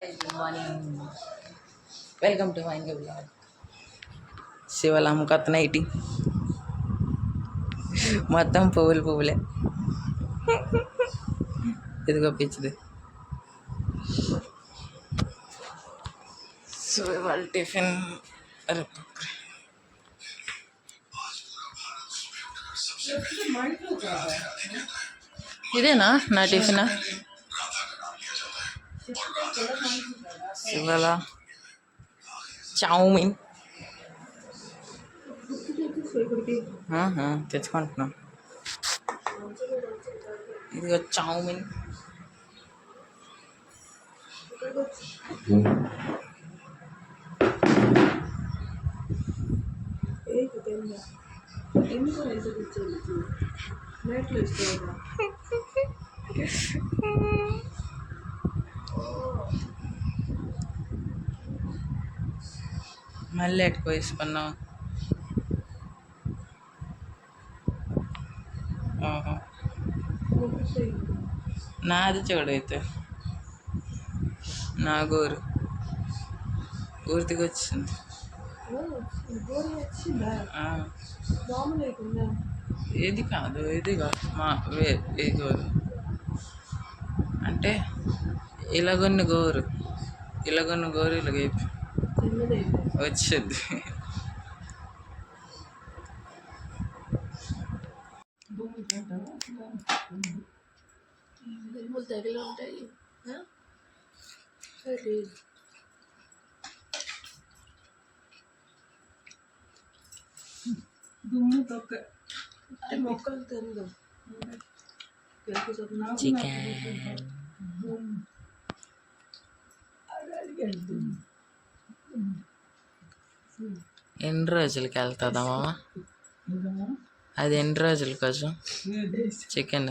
Good morning, welcome to my new blog. శివలాం కొత్త nightie మొత్తం పువ్వులే. ఇదిగో పిచ్చిది. సో ఇవాళ టిఫిన్ ఇదేనా నా టిఫిన్. ఇవాళ చావుమీన్ తెచ్చుకుంటున్నాం. ఇదిగో చావుమీన్. మళ్ళీ ఎక్కువ వేసుకున్నాం. నాది చూడైతే నా గోరు పూర్తిగా వచ్చింది. ఏది కాదు, ఇది కాదు, ఈ గోరు అంటే ఇలాగొన్ని గోరు ఇలాగ వచ్చింది. తగిలి ఉంటాయి. మొక్కలు తిందాం. చికెన్ ఎన్ని రోజులకి వెళ్తుందా మామ? అది ఎన్ని రోజుల కోసం చికెన్?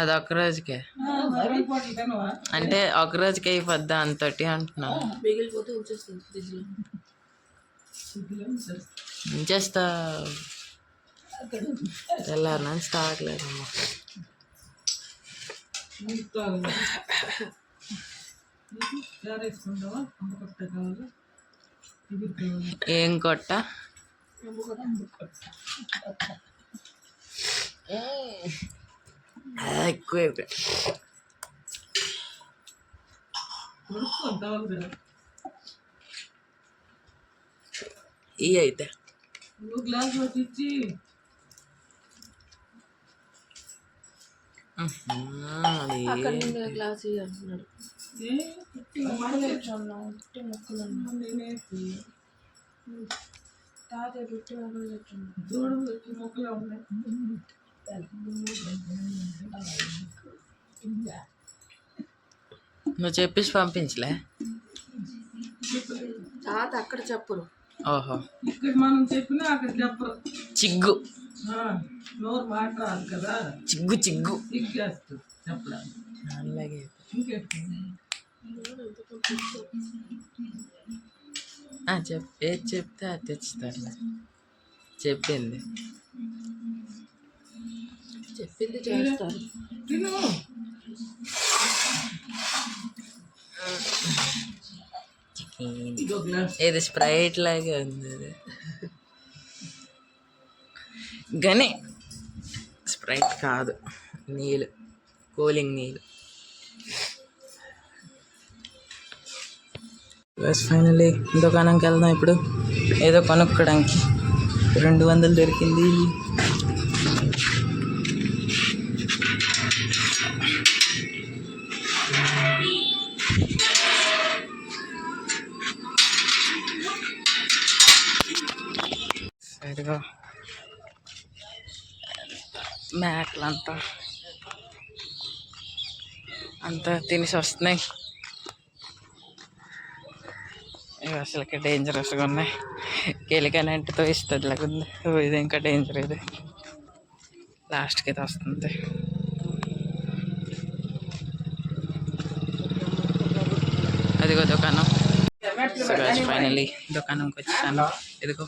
అది ఒక రోజుకే అంటే ఒక రోజుకి అయిపోద్దా అంతటి అంటున్నాను. ఉంచేస్తా. తెల్లారి నుంచి తాగలేదమ్మా. ఏం కొట్ట ఎక్కువ ఇవి అయితే గ్లాస్ అంటున్నాడు. నువ్వు చెప్పేసి పంపించలే తాత అక్కడ చెప్పరు. ఓహో, ఇక్కడ మనం చెప్పినా అక్కడ చెప్పరు. చిగ్గు నోరు మాట్లాడాలి కదా. చిగ్గు చెప్పడానికి అలాగే. ఏది చెప్తే అది తెచ్చుతారు. చెప్పింది చేస్తారు. ఇది స్ప్రైట్ లాగే ఉంది. అది కానీ స్ప్రైట్ కాదు, నీళ్ళు, కూలింగ్ నీళ్ళు. ఫైనల్లీ దుకాణంకి వెళ్దాం ఇప్పుడు. ఏదో కొనుక్కోడానికి 200 దొరికింది. సరిగా మేకలు అంతా తినేసి వస్తున్నాయి. ఇవి అసలుకి డేంజరస్గా ఉన్నాయి. కెలికనంటితో ఇస్తుంది లేకుంది. ఇది ఇంకా డేంజర్. ఇది లాస్ట్కి అయితే వస్తుంది. అదిగో దుకాణం. ఫైనలీ దుకాణంకి వచ్చాను. ఇదిగో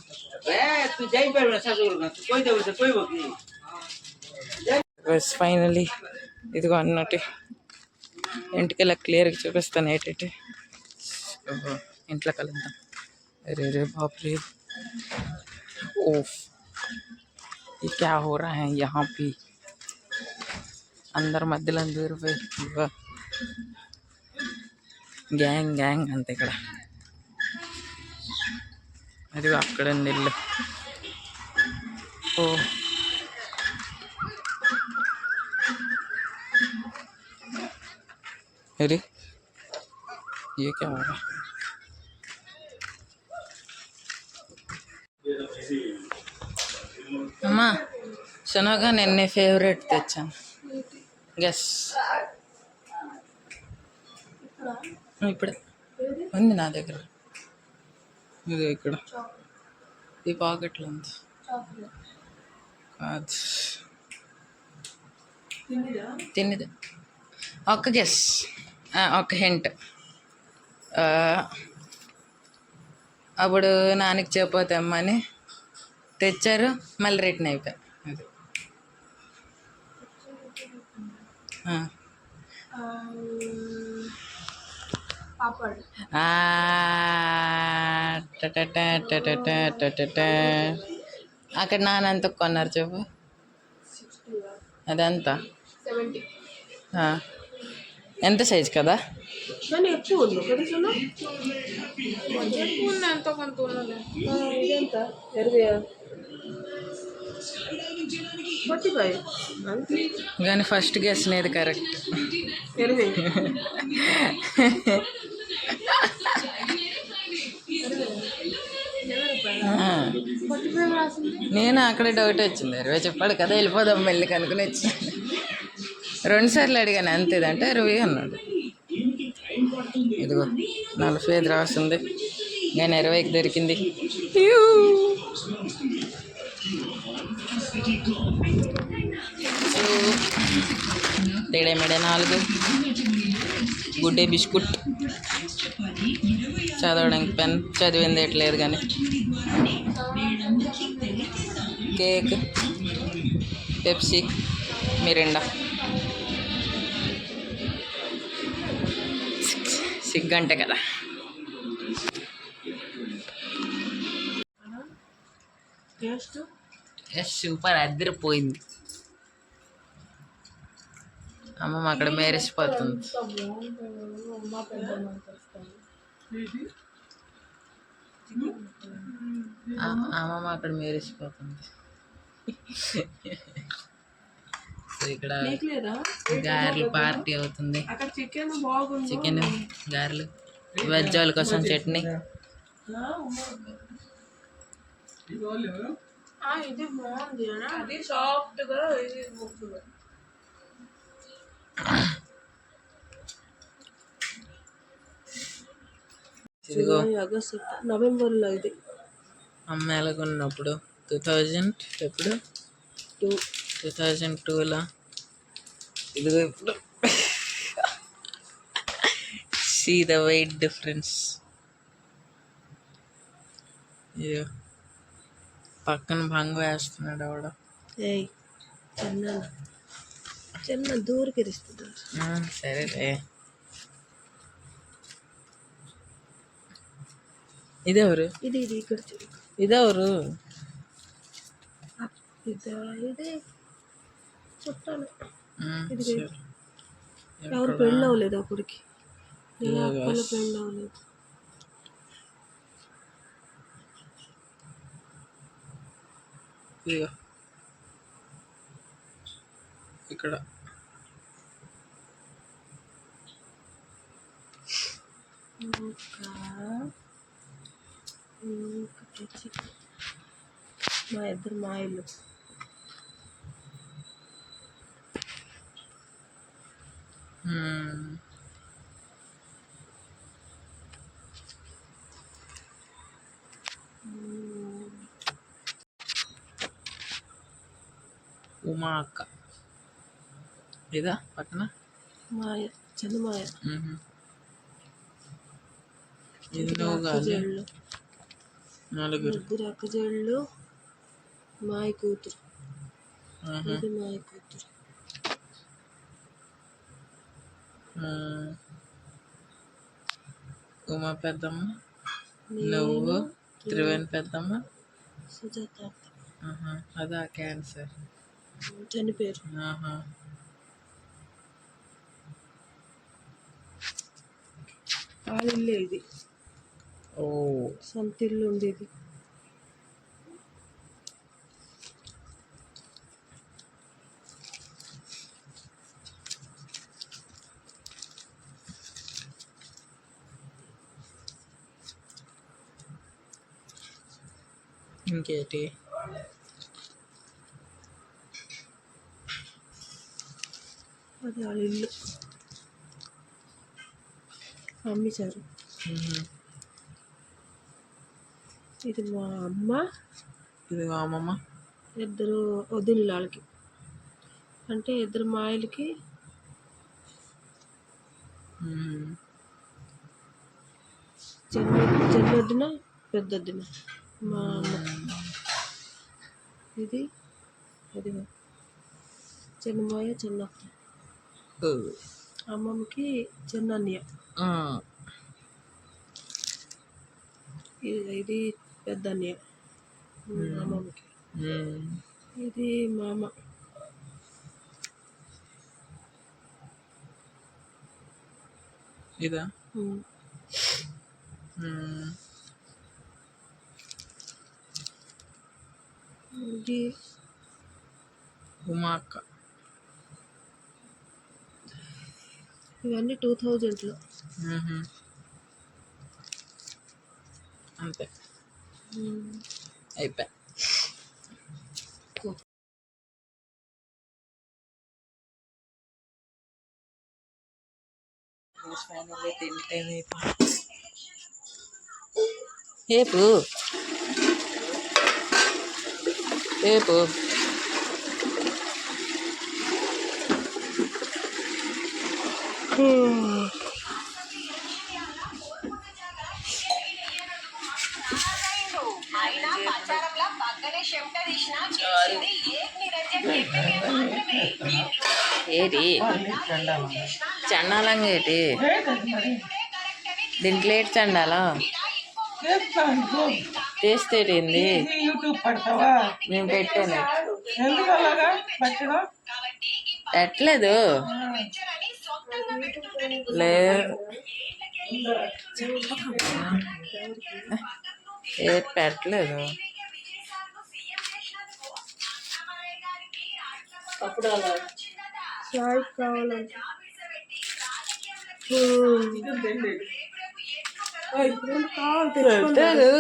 ఫైనలీ ఇదిగో అన్నట్టు ఇంటికి ఇలా క్లియర్గా చూపిస్తాను ఏంటంటే. ఇంట్లో కలుద్దాం. अरे रे बाप रे, ओफ ये क्या हो रहा है यहाँ पे. అందరు మధ్యలో దూరిపోయి గ్యాంగ్ గ్యాంగ్ అంతే ఇక్కడ. అది అక్కడ ఉంది ఇల్లు. ఓ अरे ये क्या हो रहा है. అమ్మా సునోగా నేను నీ ఫేవరెట్ తెచ్చాను. గెస్. ఇప్పుడు ఉంది నా దగ్గర. ఇది ఇక్కడ ఈ పాకెట్లో ఉంది. కాదు తిన్నది. ఒక్క గెస్, ఒక హింట్. అప్పుడు నాన్నకి చెప్పోతామని తెచ్చారు, మళ్ళీ రిటర్న్ అయిపోయారు. అక్కడ నాన్న ఎంత కొన్నారు చెప్పు. అదంతా ఎంత సైజ్ కదా. కానీ ఫస్ట్ గెస్ అనేది కరెక్ట్. నేను అక్కడే డౌట్ వచ్చింది. 20 చెప్పాడు కదా, వెళ్ళిపోదాం మెల్లికి అనుకుని వచ్చి 2 సార్లు అడిగాను. అంతేదంటే 20 అన్నాడు. ఇదిగో 45 రాస్తుంది, నేను 20కి దొరికింది. తేడే మేడే 4 గుడ్డే బిస్కుట్, చదవడానికి పెన్, చదివింది ఎట్లేదు కానీ, కేక్, పెప్సీ, మిరిండా. సిగ్గంటే కదా. సూపర్, అద్దరిపోయింది. అమ్మమ్మ అక్కడ మేరేసిపోతుంది. అమ్మమ్మ అక్కడ మేరేసిపోతుంది. ఇక్కడ గారెలు పార్టీ అవుతుంది. చికెన్, గారెలు, వెజ్ వాళ్ళ కోసం చట్నీ. నవంబర్లో ఇది అమ్మ ఎలాగొన్నప్పుడు 2000 ఎప్పుడు 2002లో. ఇదిగో ఇప్పుడు సీ ద వెయిట్ డిఫరెన్స్. పక్కన భంగు వేస్తున్నాడు ఆవిడ. చిన్న దూరికి ఇస్తుంది. సరేలే. ఇదెవరు? ఇది ఇక్కడ ఇదెవరు? ఇదే చుట్టాలు. ఎవరు పెళ్ళి అవ్వలేదు అప్పటికి. అప్పలో పెళ్ళి అవ్వలేదు. ఇక్కడ మా ఇద్దరు మా ఇల్లు. ఉమా అక్క ఇదా పక్కన మాయ, చిన్న మాయ. ఇది నువ్వు కాదు, అక్కజేళ్ళు, నలుగురు. ముగ్గురు అక్కజేళ్ళు, మాయ కూతురు. ఆహా. ఇది మాయ కూతురు. ఉమా పెద్దమ్మ, నేను, నువ్వు, త్రివేణి పెద్దమ్మ. సుజాత అక్క ఆహా. అదా క్యాన్సర్. చనిపోయారు. ఆహా. వాళ్ళ ఇల్లే ఇది, ఓ. సొంత ఇల్లు ఉండేది. ఇంకేటి? అది వాళ్ళ ఇల్లు అమ్మేశారు. ఇది మా అమ్మ, ఇది మా అమ్మమ్మ. ఇద్దరు వదిన వాళ్ళకి, అంటే ఇద్దరు మాయలకి చిన్నొద్దిన పెద్దొద్దిన మా అమ్మ. ఇది అది చిన్నమాయ చిన్నక్క. అమ్మమ్మకి చిన్నన్నయ్య. ఇది పెద్ద అన్నయ్య అమ్మమ్మకి. ఇది మామ. ఇదా? ఇది ఉమా అక్క. ఇవన్నీ 2000లో. అంతే, అయిపోయి. ఏపు ఏపు ఏటి చండాలంగా ఏటి దీంట్లో ఏటి చండాలం టేస్ట్ ఏంది? మేము పెట్టాను పెట్టలేదు, లేదు ఏ పెట్టలేదు. చాయ్ కావాలంటే పెట్టలేదు.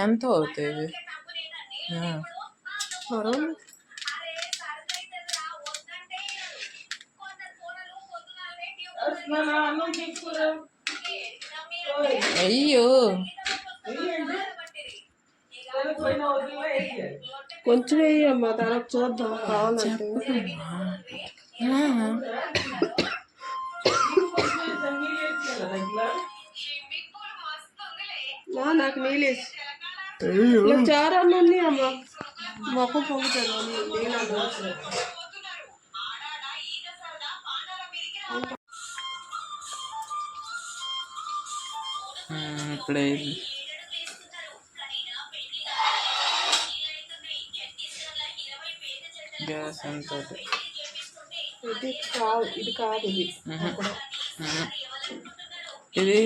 ఎంత అవుతుంది? అయ్యో కొంచెం వేయమ్మా, తర్వాత చూద్దాం కావాలంటే. నాకు నీళ్ళేసి చారు అన్నీ అమ్మ మొక్క పొంగుతాను. ఇప్పుడే గ్యాస్ ఎంత? ఇది కాదు, ఇది కాదు, ఇది ఇది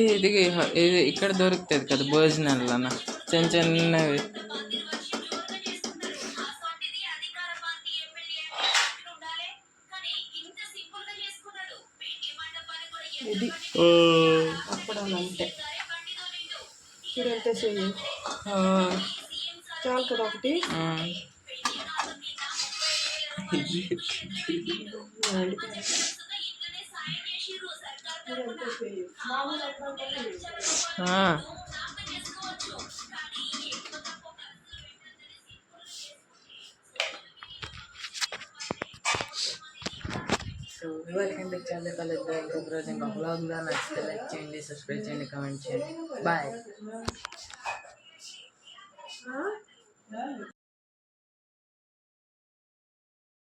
ఇది ఇక్కడ దొరుకుతుంది కదా భోజనాలన్న చిన్న చిన్నవి. ఇది అప్పుడాలంటే చూడంటే చెయ్యి చాలు కదా ఒకటి. సో ఇవాళ కనిపించాలి కలుద్దాం ఇంకొక రోజు ఇంకొక బ్లాగ్లో. నచ్చితే లైక్ చేయండి, సబ్స్క్రైబ్ చేయండి, కామెంట్ చేయండి. బాయ్.